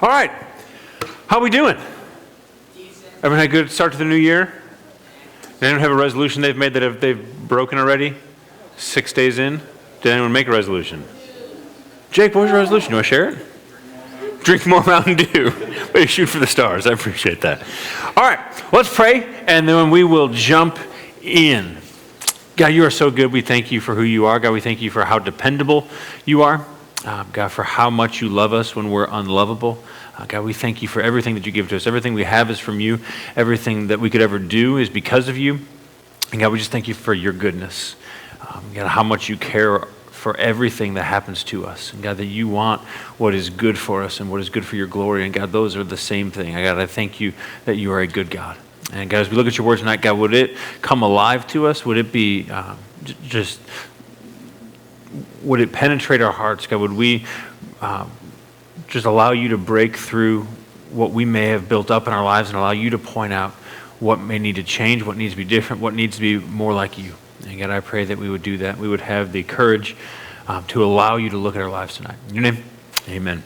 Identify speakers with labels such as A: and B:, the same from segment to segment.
A: All right, how we doing? Everyone had a good start to the new year? Did anyone have a resolution they've made that they've broken already? 6 days in? Did anyone make a resolution? Jake, what was your resolution? Do you want to share it? Drink more Mountain Dew. Way to shoot for the stars. I appreciate that. All right, let's pray, and then we will jump in. God, you are so good. We thank you for who you are. God, we thank you for how dependable you are. God, for how much you love us when we're unlovable. God, we thank you for everything that you give to us. Everything we have is from you. Everything that we could ever do is because of you. And God, we just thank you for your goodness. God, how much you care for everything that happens to us. And God, that you want what is good for us and what is good for your glory. And God, those are the same thing. God, I thank you that you are a good God. And God, as we look at your word tonight, God, would it come alive to us? Would it be would it penetrate our hearts? God, would we just allow you to break through what we may have built up in our lives and allow you to point out what may need to change, what needs to be different, what needs to be more like you. And God, I pray that we would do that. We would have the courage to allow you to look at our lives tonight. In your name, amen.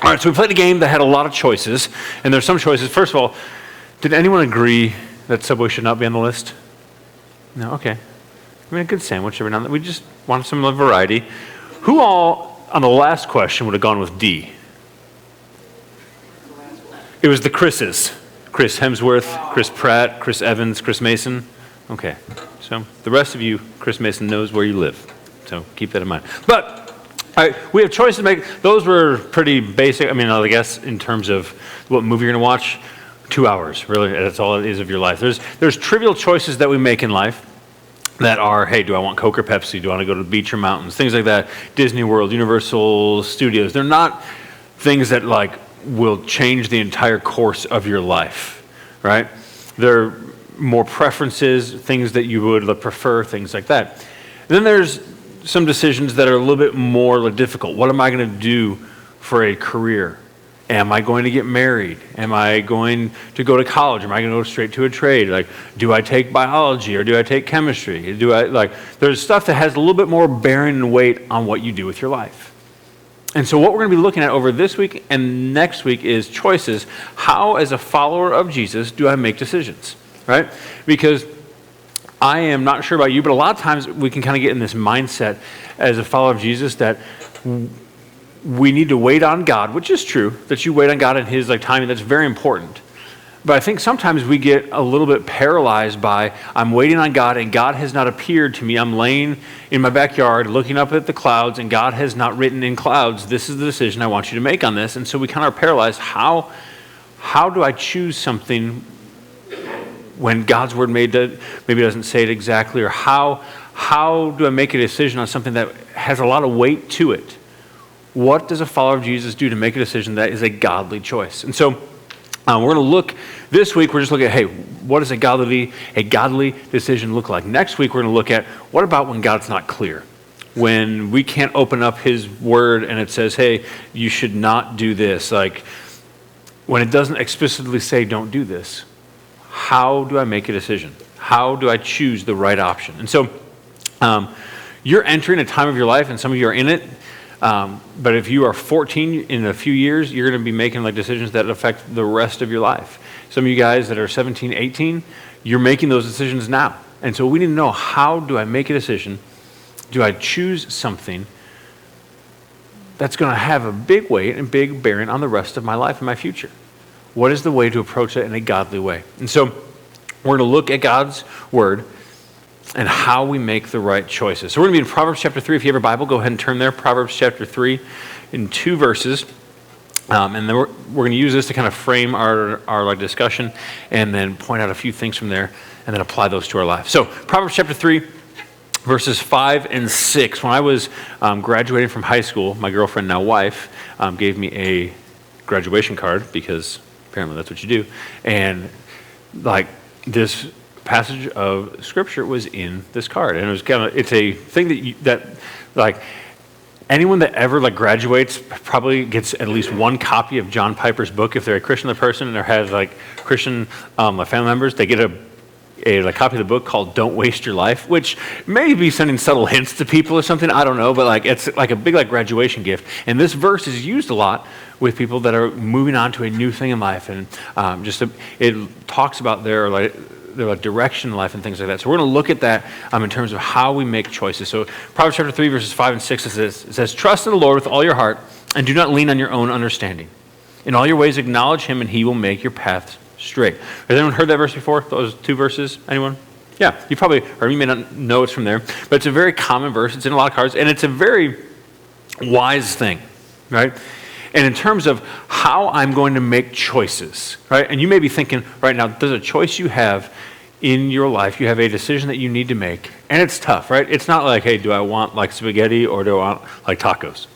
A: All right, so we played a game that had a lot of choices, and there's some choices. First of all, did anyone agree that Subway should not be on the list? No? Okay. I mean, a good sandwich every now and then. We just want some variety. Who all, on the last question, would have gone with D? It was the Chris's. Chris Hemsworth, Chris Pratt, Chris Evans, Chris Mason. Okay. So the rest of you, Chris Mason knows where you live. So keep that in mind. But all right, we have choices to make. Those were pretty basic. I mean, I guess in terms of what movie you're going to watch, 2 hours. Really, that's all it is of your life. There's trivial choices that we make in life that are, hey, do I want Coke or Pepsi? Do I want to go to the beach or mountains? Things like that. Disney World, Universal Studios. They're not things that will change the entire course of your life, right? They're more preferences, things that you would prefer, things like that. And then there's some decisions that are a little bit more difficult. What am I going to do for a career? Am I going to get married? Am I going to go to college? Am I going to go straight to a trade? Do I take biology or do I take chemistry? There's stuff that has a little bit more bearing and weight on what you do with your life. And so what we're going to be looking at over this week and next week is choices. How, as a follower of Jesus, do I make decisions, right? Because I am not sure about you, but a lot of times we can kind of get in this mindset as a follower of Jesus that we need to wait on God, which is true, that you wait on God in his timing. That's very important. But I think sometimes we get a little bit paralyzed by, I'm waiting on God and God has not appeared to me. I'm laying in my backyard looking up at the clouds and God has not written in clouds, this is the decision I want you to make on this. And so we kind of are paralyzed. How do I choose something when God's word maybe doesn't say it exactly? Or how do I make a decision on something that has a lot of weight to it? What does a follower of Jesus do to make a decision that is a godly choice? And so we're going to look, this week we're just looking at, hey, what does a godly decision look like? Next week we're going to look at, what about when God's not clear? When we can't open up his word and it says, hey, you should not do this. When it doesn't explicitly say don't do this, how do I make a decision? How do I choose the right option? And so you're entering a time of your life, and some of you are in it. But if you are 14 in a few years, you're going to be making decisions that affect the rest of your life. Some of you guys that are 17, 18, you're making those decisions now. And so we need to know, how do I make a decision? Do I choose something that's going to have a big weight and big bearing on the rest of my life and my future? What is the way to approach that in a godly way? And so we're going to look at God's word and how we make the right choices. So we're going to be in Proverbs chapter 3. If you have a Bible, go ahead and turn there. Proverbs chapter 3 in 2 verses. And then we're going to use this to kind of frame our discussion and then point out a few things from there and then apply those to our life. So Proverbs chapter 3, verses 5 and 6. When I was graduating from high school, my girlfriend, now wife, gave me a graduation card because apparently that's what you do. And this passage of scripture was in this card, and it's a thing that anyone that ever graduates probably gets at least one copy of John Piper's book. If they're a Christian person or has Christian family members, they get a copy of the book called Don't Waste Your Life, which may be sending subtle hints to people or something, I don't know, but it's a big graduation gift. And this verse is used a lot with people that are moving on to a new thing in life, and it talks about their direction in life and things like that. So we're going to look at that in terms of how we make choices. So Proverbs chapter 3, verses 5 and 6, it says, "Trust in the Lord with all your heart, and do not lean on your own understanding. In all your ways acknowledge him, and he will make your paths straight." Has anyone heard that verse before? Those two verses? Anyone? Yeah, you probably heard. You may not know it's from there, but it's a very common verse. It's in a lot of cards, and it's a very wise thing, right? And in terms of how I'm going to make choices, right? And you may be thinking right now, there's a choice you have in your life. You have a decision that you need to make, and it's tough, right? It's not like, hey, do I want like spaghetti or do I want like tacos?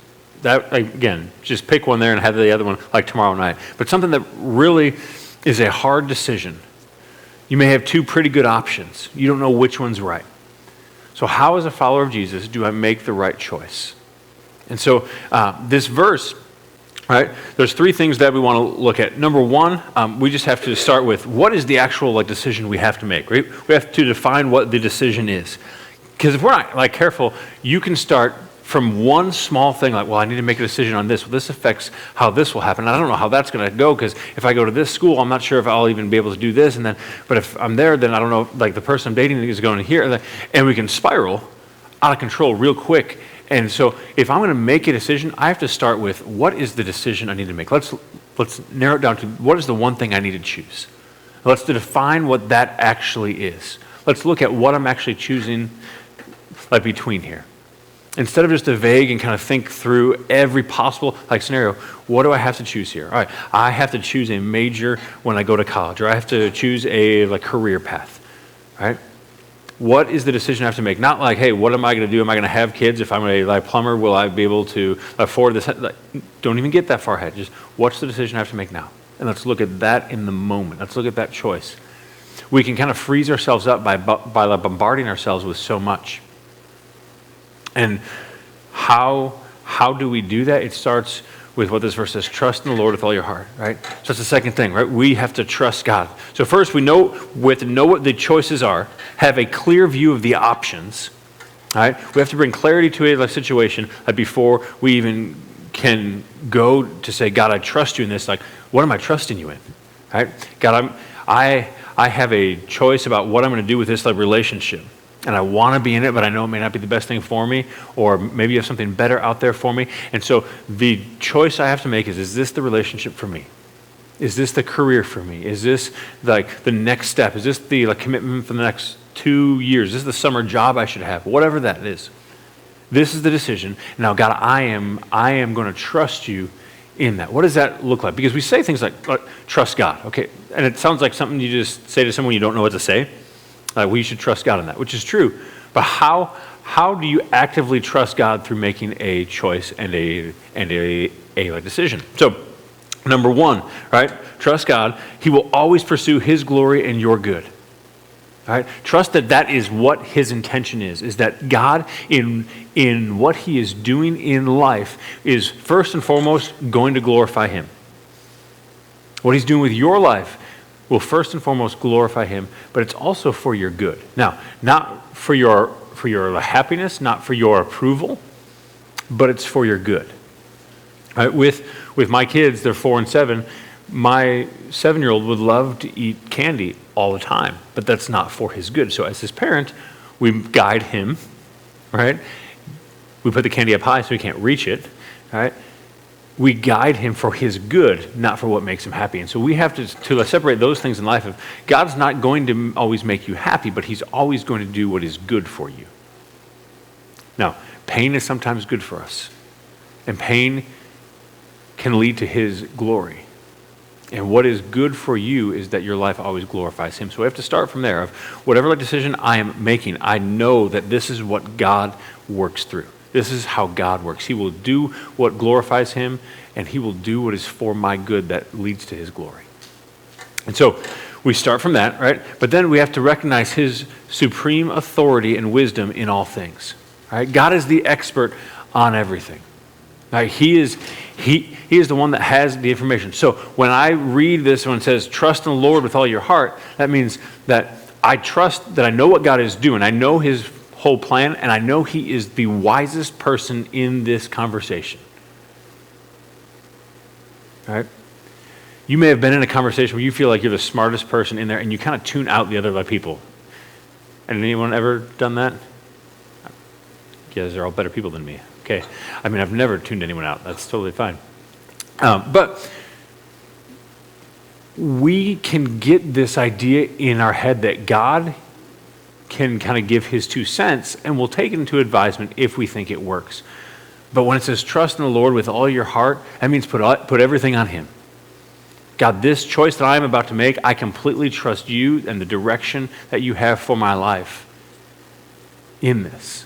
A: That, again, just pick one there and have the other one like tomorrow night. But something that really is a hard decision. You may have two pretty good options. You don't know which one's right. So how, as a follower of Jesus, do I make the right choice? And so this verse, right, there's three things that we want to look at. Number one, we just have to start with what is the actual like decision we have to make, right? We have to define what the decision is. Because if we're not like careful, you can start from one small thing, like, well, I need to make a decision on this. Well, this affects how this will happen. I don't know how that's going to go, because if I go to this school, I'm not sure if I'll even be able to do this. And then, but if I'm there, then I don't know, like the person I'm dating is going to here. And we can spiral out of control real quick. And so if I'm going to make a decision, I have to start with what is the decision I need to make. Let's narrow it down to what is the one thing I need to choose. Let's define what that actually is. Let's look at what I'm actually choosing like between here. Instead of just a vague and kind of think through every possible like scenario, what do I have to choose here? All right, I have to choose a major when I go to college, or I have to choose a like career path, right? What is the decision I have to make? Not like, hey, what am I going to do? Am I going to have kids? If I'm a like plumber, will I be able to afford this? Like, don't even get that far ahead. Just what's the decision I have to make now? And let's look at that in the moment. Let's look at that choice. We can kind of freeze ourselves up by bombarding ourselves with so much. And how do we do that? It starts with what this verse says, trust in the Lord with all your heart, right? So that's the second thing, right? We have to trust God. So first we have to know what the choices are, have a clear view of the options, right? We have to bring clarity to a situation before we even can go to say, God, I trust you in this. Like, what am I trusting you in, right? God, I have a choice about what I'm going to do with this like relationship. And I want to be in it, but I know it may not be the best thing for me, or maybe you have something better out there for me. And so the choice I have to make is this the relationship for me? Is this the career for me? Is this like the next step? Is this the like commitment for the next 2 years? Is this the summer job I should have? Whatever that is. This is the decision. Now, God, I am going to trust you in that. What does that look like? Because we say things like trust God, okay? And it sounds like something you just say to someone you don't know what to say. Well, you should trust God in that, which is true. But how do you actively trust God through making a choice and a decision? So, number one, right? Trust God. He will always pursue His glory and your good. Right? Trust that is what His intention is that God in what He is doing in life is first and foremost going to glorify Him. What He's doing with your life will first and foremost glorify Him, but it's also for your good. Now, not for your happiness, not for your approval, but it's for your good. Right? With my kids, they're 4 and 7. My 7-year-old would love to eat candy all the time, but that's not for his good. So as his parent, we guide him, right? We put the candy up high so he can't reach it, right? We guide him for his good, not for what makes him happy. And so we have to separate those things in life. God's not going to always make you happy, but He's always going to do what is good for you. Now, pain is sometimes good for us. And pain can lead to His glory. And what is good for you is that your life always glorifies Him. So we have to start from there. Of whatever decision I am making, I know that this is what God works through. This is how God works. He will do what glorifies Him, and He will do what is for my good that leads to His glory. And so we start from that, right? But then we have to recognize His supreme authority and wisdom in all things. Right? God is the expert on everything. Right? He is the one that has the information. So when I read this, when it says, trust in the Lord with all your heart, that means that I trust that I know what God is doing. I know His whole plan, and I know He is the wisest person in this conversation. right? You may have been in a conversation where you feel like you're the smartest person in there and you kind of tune out the other people. And anyone ever done that? You guys are all better people than me. Okay. I mean, I've never tuned anyone out. That's totally fine. But we can get this idea in our head that God can kind of give his 2 cents and we'll take it into advisement if we think it works. But when it says trust in the Lord with all your heart, that means put everything on him. God, this choice that I am about to make, I completely trust you and the direction that you have for my life in this.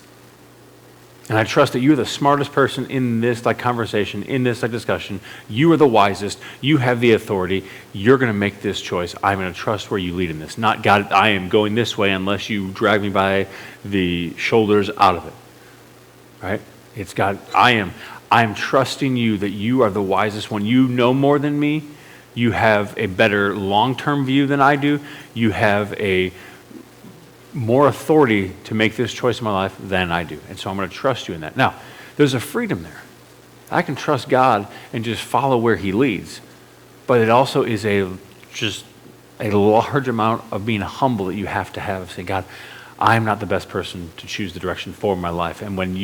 A: And I trust that you're the smartest person in this conversation, in this discussion. You are the wisest. You have the authority. You're going to make this choice. I'm going to trust where you lead in this. Not, God, I am going this way unless you drag me by the shoulders out of it. Right? It's God, I am trusting you that you are the wisest one. You know more than me. You have a better long-term view than I do. You have a more authority to make this choice in my life than I do. And so I'm going to trust you in that. Now, there's a freedom there. I can trust God and just follow where he leads. But it also is just a large amount of being humble that you have to have. Say, God, I'm not the best person to choose the direction for my life. And when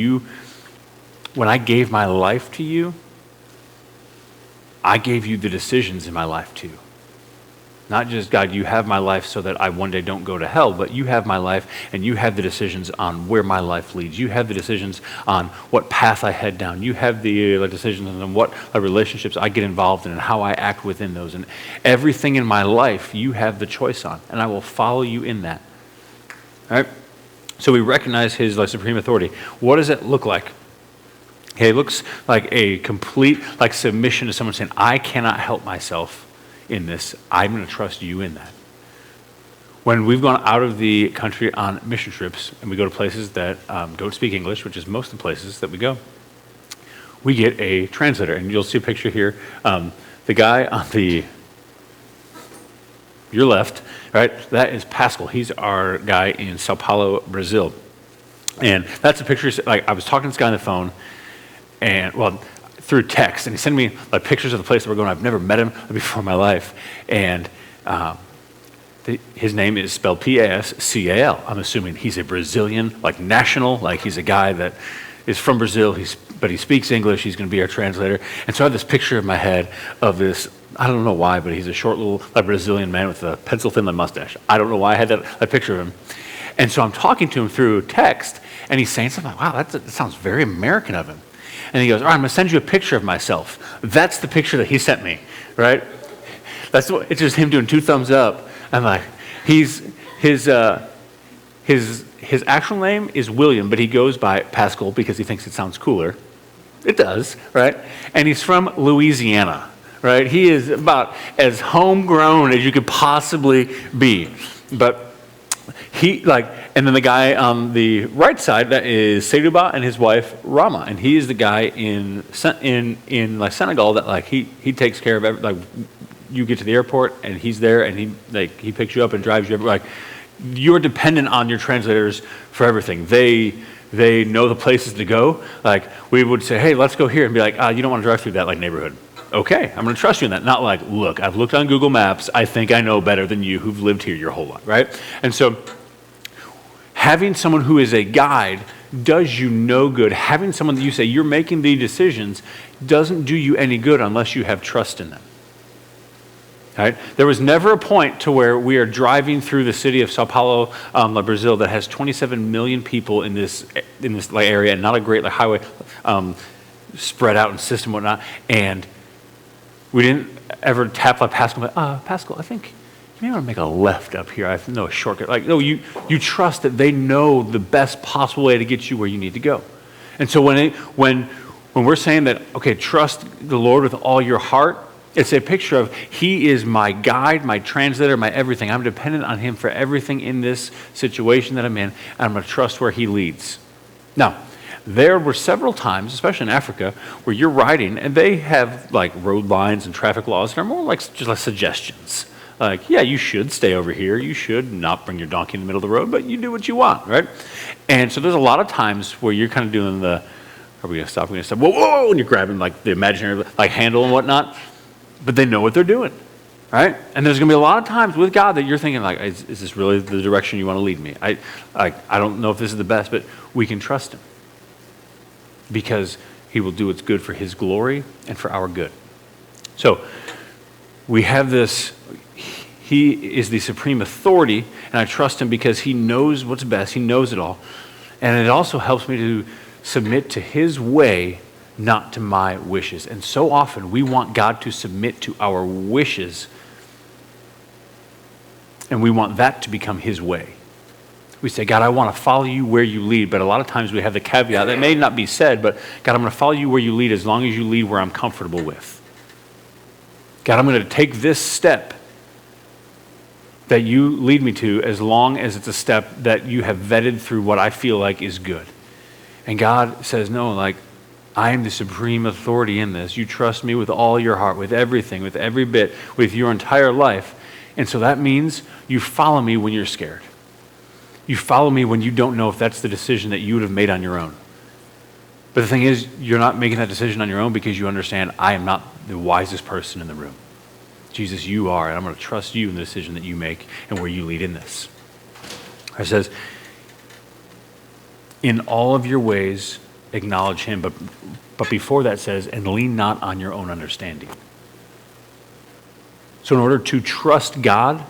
A: I gave my life to you, I gave you the decisions in my life too. Not just, God, you have my life so that I one day don't go to hell, but you have my life and you have the decisions on where my life leads. You have the decisions on what path I head down. You have the decisions on what relationships I get involved in and how I act within those. And everything in my life, you have the choice on, and I will follow you in that. All right? So we recognize his supreme authority. What does it look like? Okay, it looks like a complete submission to someone saying, I cannot help myself in this. I'm going to trust you in that. When we've gone out of the country on mission trips and we go to places that don't speak English, which is most of the places that we go, we get a translator. And you'll see a picture here. The guy on your left, right, that is Pascal. He's our guy in Sao Paulo, Brazil. And that's a picture, I was talking to this guy on the phone, and through text, and he sent me pictures of the place that we're going. I've never met him before in my life, and his name is spelled Pascal. I'm assuming he's a Brazilian, national, he's a guy that is from Brazil. But he speaks English. He's going to be our translator. And so I have this picture in my head of this. I don't know why, but he's a short little Brazilian man with a pencil-thin mustache. I don't know why I had that picture of him. And so I'm talking to him through text, and he's saying something like, wow, that sounds very American of him. And he goes, all right, I'm going to send you a picture of myself. That's the picture that he sent me, right? It's just him doing 2 thumbs up. I'm like, his actual name is William, but he goes by Pascal because he thinks it sounds cooler. It does, right? And he's from Louisiana, right? He is about as homegrown as you could possibly be. But and then the guy on the right side, that is Seydouba and his wife Rama, and he is the guy in Senegal that he takes care of you get to the airport and he's there and he picks you up and drives you everywhere. You're dependent on your translators for everything. They know the places to go. We would say, hey, let's go here, and be like, you don't want to drive through that neighborhood. Okay, I'm going to trust you in that. Not look, I've looked on Google Maps. I think I know better than you who've lived here your whole life, right? And so having someone who is a guide does you no good. Having someone that you say you're making the decisions doesn't do you any good unless you have trust in them. Right? There was never a point to where we are driving through the city of Sao Paulo, Brazil, that has 27 million people in this area, and not a great highway spread out and system and whatnot. And we didn't ever tap Pascal. Pascal, I think you may want to make a left up here. I know a shortcut. No, you trust that they know the best possible way to get you where you need to go. And so when we're saying that, okay, trust the Lord with all your heart, it's a picture of he is my guide, my translator, my everything. I'm dependent on him for everything in this situation that I'm in, and I'm going to trust where he leads. Now, there were several times, especially in Africa, where you're riding, and they have road lines and traffic laws that are more just suggestions. Yeah, you should stay over here. You should not bring your donkey in the middle of the road, but you do what you want, right? And so there's a lot of times where you're kind of doing are we going to stop? We're going to stop. Whoa, whoa, and you're grabbing the imaginary handle and whatnot. but they know what they're doing, right? And there's going to be a lot of times with God that you're thinking like, is this really the direction you want to lead me? I don't know if this is the best, but we can trust him because he will do what's good for his glory and for our good. So we have this, he is the supreme authority, and I trust him because he knows what's best. He knows it all. And it also helps me to submit to his way, not to my wishes. And so often we want God to submit to our wishes, and we want that to become his way. We say, God, I want to follow you where you lead, but a lot of times we have the caveat that may not be said, but God, I'm going to follow you where you lead as long as you lead where I'm comfortable with. God, I'm going to take this step that you lead me to as long as it's a step that you have vetted through what I feel like is good. And God says, no, like, I am the supreme authority in this. You trust me with all your heart, with everything, with every bit, with your entire life. And so that means you follow me when you're scared. You follow me when you don't know if that's the decision that you would have made on your own. But the thing is, you're not making that decision on your own because you understand I am not the wisest person in the room. Jesus, you are, and I'm going to trust you in the decision that you make and where you lead in this. It says, in all of your ways, acknowledge him. But before that says, and lean not on your own understanding. So in order to trust God,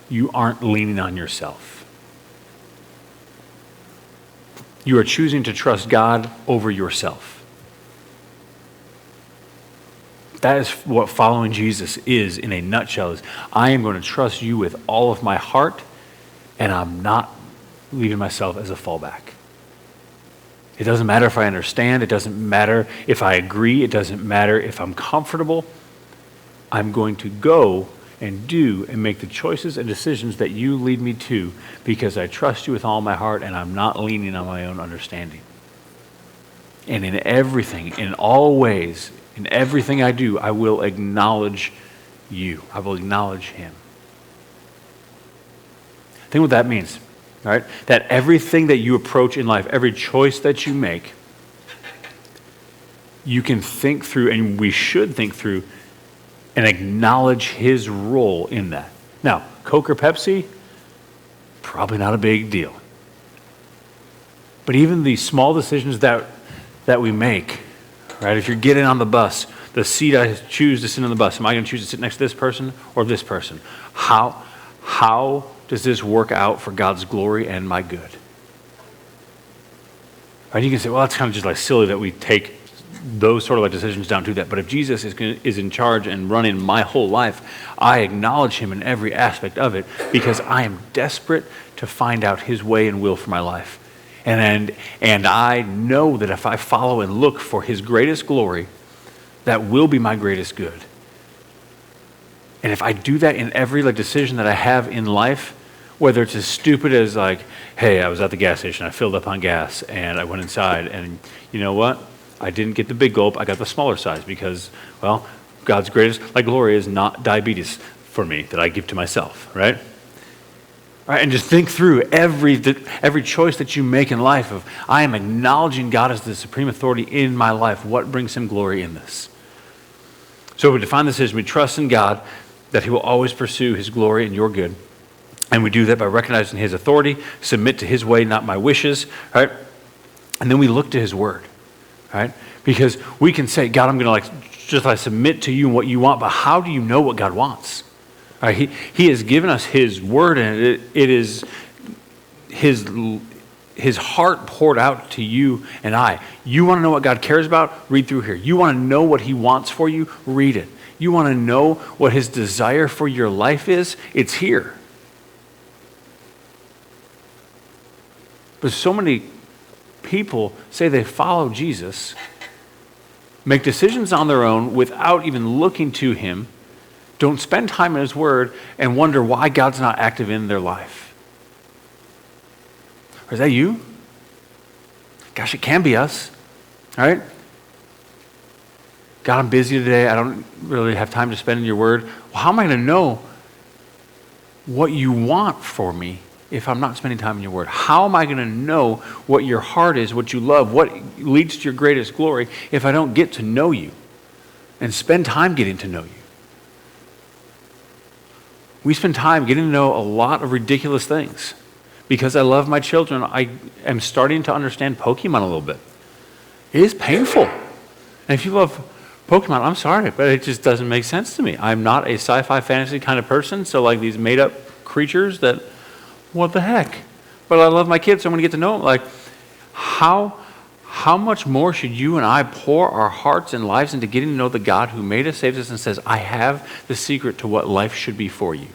A: you aren't leaning on yourself. You are choosing to trust God over yourself. That is what following Jesus is in a nutshell. Is I am going to trust you with all of my heart, and I'm not leaving myself as a fallback. It doesn't matter if I understand. It doesn't matter if I agree. It doesn't matter if I'm comfortable. I'm going to go and do and make the choices and decisions that you lead me to because I trust you with all my heart and I'm not leaning on my own understanding. And in everything, in all ways, in everything I do, I will acknowledge you. I will acknowledge him. Think what that means, right? That everything that you approach in life, every choice that you make, you can think through, and we should think through, and acknowledge his role in that. Now, Coke or Pepsi, probably not a big deal. But even the small decisions that we make, right? If you're getting on the bus, the seat I choose to sit on the bus, am I going to choose to sit next to this person or this person? How does this work out for God's glory and my good? Right? You can say, well, that's kind of just like silly that we take those sort of like decisions down to that. But if Jesus is in charge and running my whole life, I acknowledge him in every aspect of it because I am desperate to find out his way and will for my life. And I know that if I follow and look for his greatest glory, that will be my greatest good. And if I do that in every like decision that I have in life, whether it's as stupid as like, hey, I was at the gas station, I filled up on gas, and I went inside, and you know what? I didn't get the big gulp, I got the smaller size because, well, God's greatest like glory is not diabetes for me that I give to myself, right? Right, and just think through every choice that you make in life of, I am acknowledging God as the supreme authority in my life. What brings him glory in this? So we define this as we trust in God that he will always pursue his glory and your good. And we do that by recognizing his authority, submit to his way, not my wishes, right? And then we look to his word, right? Because we can say, God, I'm going to submit to you and what you want, but how do you know what God wants? Right, he has given us his word, and it is his heart poured out to you and I. You want to know what God cares about? Read through here. You want to know what he wants for you? Read it. You want to know what his desire for your life is? It's here. But so many people say they follow Jesus, make decisions on their own without even looking to him, don't spend time in his word, and wonder why God's not active in their life. Or is that you? Gosh, it can be us, all right? God, I'm busy today. I don't really have time to spend in your word. Well, how am I going to know what you want for me if I'm not spending time in your word? How am I going to know what your heart is, what you love, what leads to your greatest glory if I don't get to know you and spend time getting to know you? We spend time getting to know a lot of ridiculous things. Because I love my children, I am starting to understand Pokemon a little bit. It is painful. And if you love Pokemon, I'm sorry, but it just doesn't make sense to me. I'm not a sci-fi fantasy kind of person, so like these made-up creatures that, what the heck? But I love my kids, so I'm going to get to know them. Like, how much more should you and I pour our hearts and lives into getting to know the God who made us, saves us, and says, I have the secret to what life should be for you.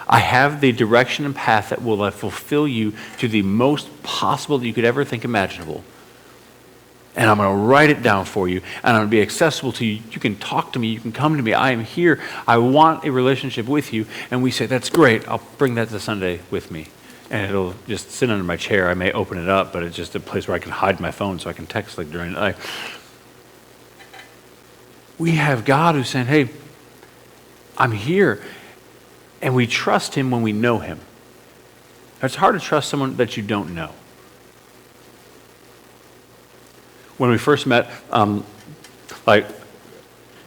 A: I have the direction and path that will fulfill you to the most possible that you could ever think imaginable. And I'm going to write it down for you, and I'm going to be accessible to you. You can talk to me. You can come to me. I am here. I want a relationship with you. And we say, that's great. I'll bring that to Sunday with me. And it'll just sit under my chair. I may open it up, but it's just a place where I can hide my phone so I can text like during the night. We have God who's saying, hey, I'm here. And we trust him when we know him. It's hard to trust someone that you don't know. When we first met,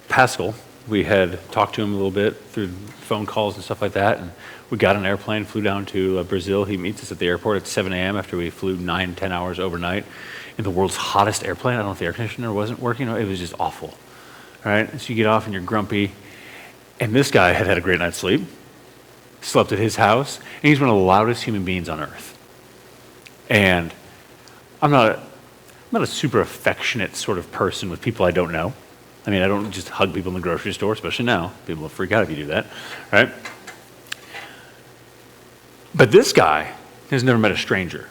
A: Pascal, we had talked to him a little bit through phone calls and stuff like that, and we got on an airplane, flew down to Brazil. He meets us at the airport at 7 a.m. after we flew 9-10 hours overnight in the world's hottest airplane. I don't know if the air conditioner wasn't working. It was just awful. All right? So you get off and you're grumpy, and this guy had a great night's sleep, slept at his house, and he's one of the loudest human beings on earth. And I'm not a super affectionate sort of person with people I don't know. I mean, I don't just hug people in the grocery store, especially now. People will freak out if you do that, right? But this guy has never met a stranger.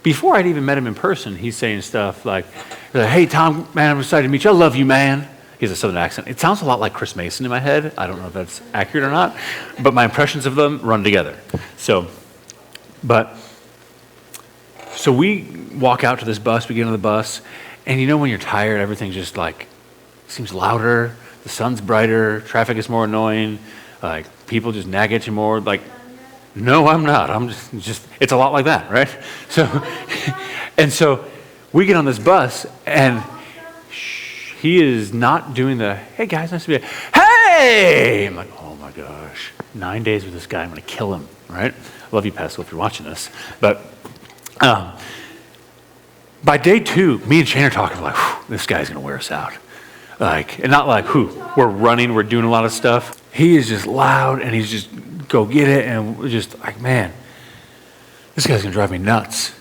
A: Before I'd even met him in person, he's saying stuff like, hey, Tom, man, I'm excited to meet you. I love you, man. He has a southern accent. It sounds a lot like Chris Mason in my head. I don't know if that's accurate or not, but my impressions of them run together. So we walk out to this bus, we get on the bus, and you know when you're tired, everything just like seems louder, the sun's brighter, traffic is more annoying, like people just nag at you more. Like, no, I'm not. I'm just it's a lot like that, right? So we get on this bus, and he is not doing the, hey guys, nice to meet you. Hey! I'm like, oh my gosh, 9 days with this guy, I'm going to kill him, right? I love you, Pascal, if you're watching this. But by day 2, me and Shane are talking like, this guy's going to wear us out. Like, and not like, we're running, we're doing a lot of stuff. He is just loud, and he's just go get it, and we're just like, man, this guy's going to drive me nuts.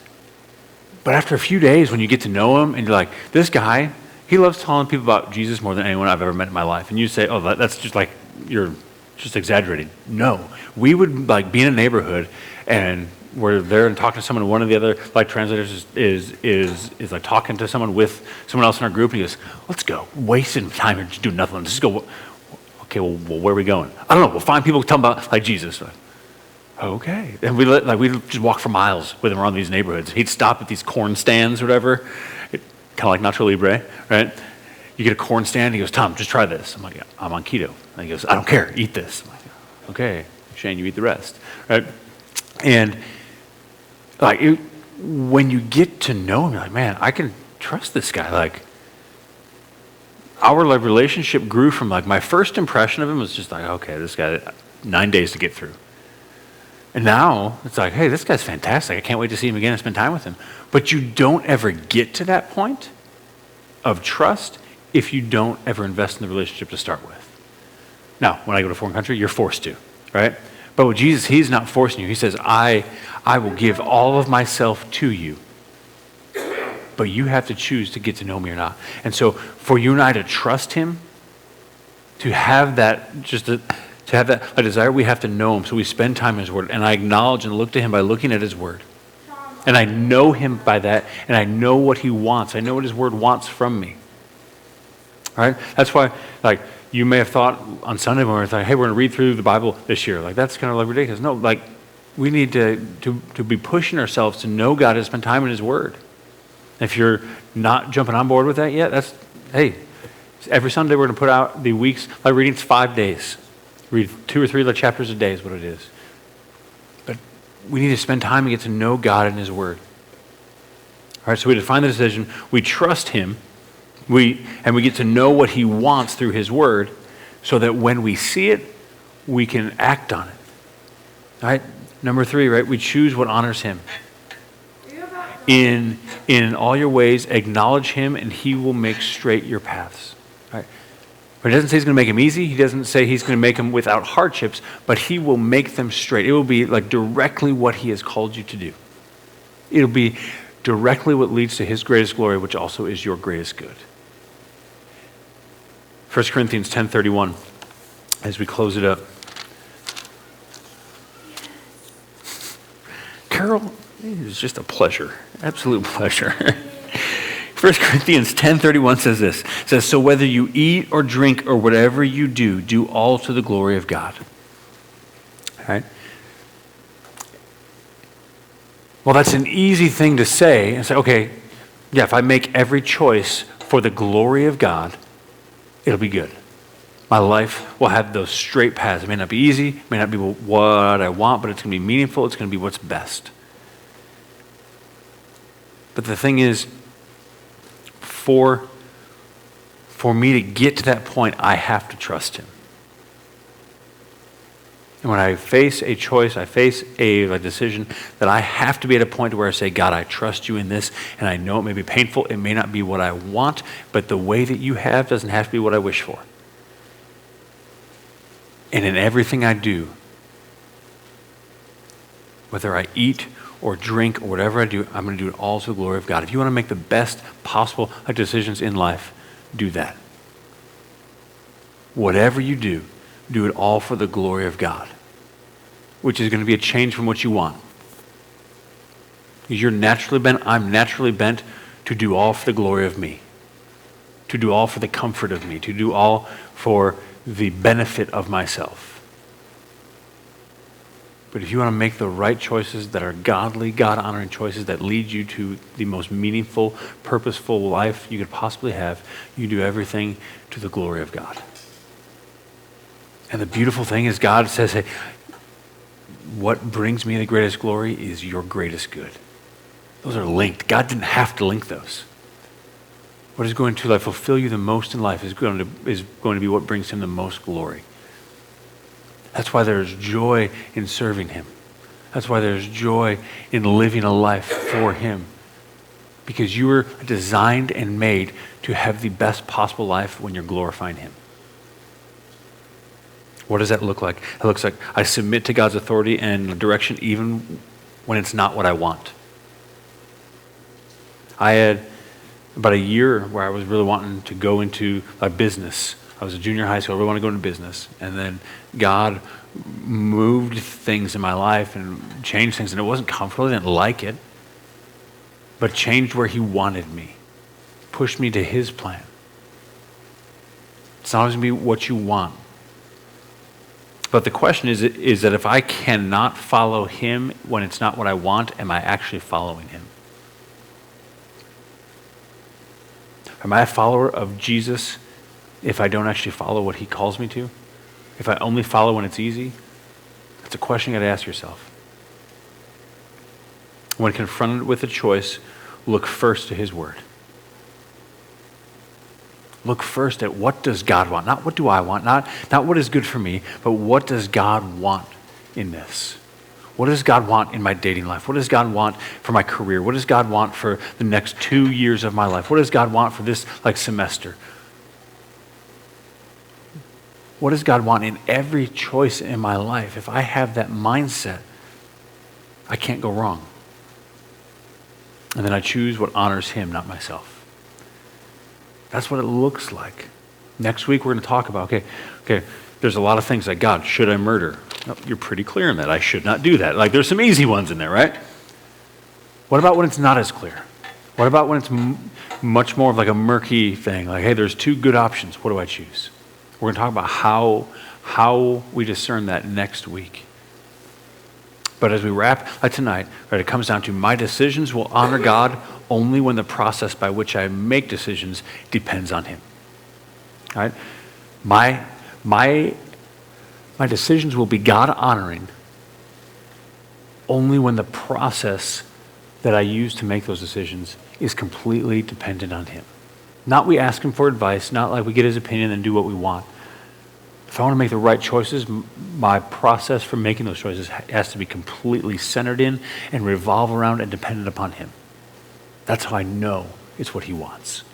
A: But after a few days, when you get to know him, and you're like, this guy, he loves telling people about Jesus more than anyone I've ever met in my life. And you say, oh, that's just like, you're just exaggerating. No. We would like be in a neighborhood and we're there and talking to someone, and one of the other like translators is like talking to someone with someone else in our group, and he goes, let's go. Wasting time and just do nothing. Let's just go. Okay, well, where are we going? I don't know. We'll find people talking about like Jesus. Okay. And we just walk for miles with him around these neighborhoods. He'd stop at these corn stands or whatever. Kind of like Nacho Libre, right? You get a corn stand, he goes, Tom, just try this. I'm like, yeah, I'm on keto. And he goes, I don't care, eat this. I'm like, okay, Shane, you eat the rest, right? And like, when you get to know him, you're like, man, I can trust this guy. Like, our like relationship grew from like, my first impression of him was just like, okay, this guy, 9 days to get through. And now it's like, hey, this guy's fantastic. I can't wait to see him again and spend time with him. But you don't ever get to that point of trust if you don't ever invest in the relationship to start with. Now, when I go to a foreign country, you're forced to, right? But with Jesus, he's not forcing you. He says, I will give all of myself to you. But you have to choose to get to know me or not. And so for you and I to trust him, to have that, to have that a desire, we have to know him. So we spend time in his word. And I acknowledge and look to him by looking at his word. And I know him by that. And I know what he wants. I know what his word wants from me. All right? That's why, like, you may have thought on Sunday when we were like, hey, we're going to read through the Bible this year. Like, that's kind of like ridiculous. No, like, we need to be pushing ourselves to know God and spend time in his word. If you're not jumping on board with that yet, hey, every Sunday we're going to put out the weeks, like reading 5 days. Read 2 or 3 chapters a day is what it is. But we need to spend time and get to know God and his word. All right, so we define the decision. We trust him. We get to know what he wants through his word so that when we see it, we can act on it. All right? Number 3, right? We choose what honors him. In all your ways, acknowledge him, and he will make straight your paths. Right? But he doesn't say he's going to make them easy. He doesn't say he's going to make them without hardships, but he will make them straight. It will be like directly what he has called you to do. It'll be directly what leads to his greatest glory, which also is your greatest good. 1 Corinthians 10:31, as we close it up. Carol, it is just a pleasure, absolute pleasure. 1 Corinthians 10:31 says this. It says, so whether you eat or drink or whatever you do, do all to the glory of God. All right? Well, that's an easy thing to say and say, okay, yeah, if I make every choice for the glory of God, it'll be good. My life will have those straight paths. It may not be easy, it may not be what I want, but it's going to be meaningful. It's going to be what's best. But the thing is, for me to get to that point, I have to trust him. And when I face a choice, I face a decision, that I have to be at a point where I say, God, I trust you in this, and I know it may be painful, it may not be what I want, but the way that you have doesn't have to be what I wish for. And in everything I do, whether I eat or drink or whatever I do, I'm going to do it all to the glory of God. If you want to make the best possible decisions in life, do that. Whatever you do it all for the glory of God, which is going to be a change from what you want. I'm naturally bent to do all for the glory of me, to do all for the comfort of me, to do all for the benefit of myself. But if you want to make the right choices that are godly, God-honoring choices that lead you to the most meaningful, purposeful life you could possibly have, you do everything to the glory of God. And the beautiful thing is God says, hey, what brings me the greatest glory is your greatest good. Those are linked. God didn't have to link those. What is going to fulfill you the most in life is going to be what brings him the most glory. That's why there's joy in serving him. That's why there's joy in living a life for him. Because you were designed and made to have the best possible life when you're glorifying him. What does that look like? It looks like I submit to God's authority and direction even when it's not what I want. I had about a year where I was really wanting to go into a business. I was a junior high school, I really wanted to go into business. And then God moved things in my life and changed things. And it wasn't comfortable, I didn't like it. But changed where he wanted me. Pushed me to his plan. It's not always going to be what you want. But the question is that if I cannot follow him when it's not what I want, am I actually following him? Am I a follower of Jesus if I don't actually follow what he calls me to? If I only follow when it's easy? That's a question you got to ask yourself. When confronted with a choice, look first to his word. Look first at what does God want, not what do I want, not what is good for me, but what does God want in this? What does God want in my dating life? What does God want for my career? What does God want for the next 2 years of my life? What does God want for this semester? What does God want in every choice in my life? If I have that mindset, I can't go wrong. And then I choose what honors him, not myself. That's what it looks like. Next week we're going to talk about, okay, there's a lot of things like, God, should I murder? No, you're pretty clear on that. I should not do that. There's some easy ones in there, right? What about when it's not as clear? What about when it's much more of a murky thing? Hey, there's 2 good options. What do I choose? We're going to talk about how we discern that next week. But as we wrap tonight, right, it comes down to my decisions will honor God only when the process by which I make decisions depends on him. All right? My decisions will be God honoring only when the process that I use to make those decisions is completely dependent on him. Not we ask him for advice, not like we get his opinion and do what we want. If I want to make the right choices, my process for making those choices has to be completely centered in and revolve around and dependent upon him. That's how I know it's what he wants.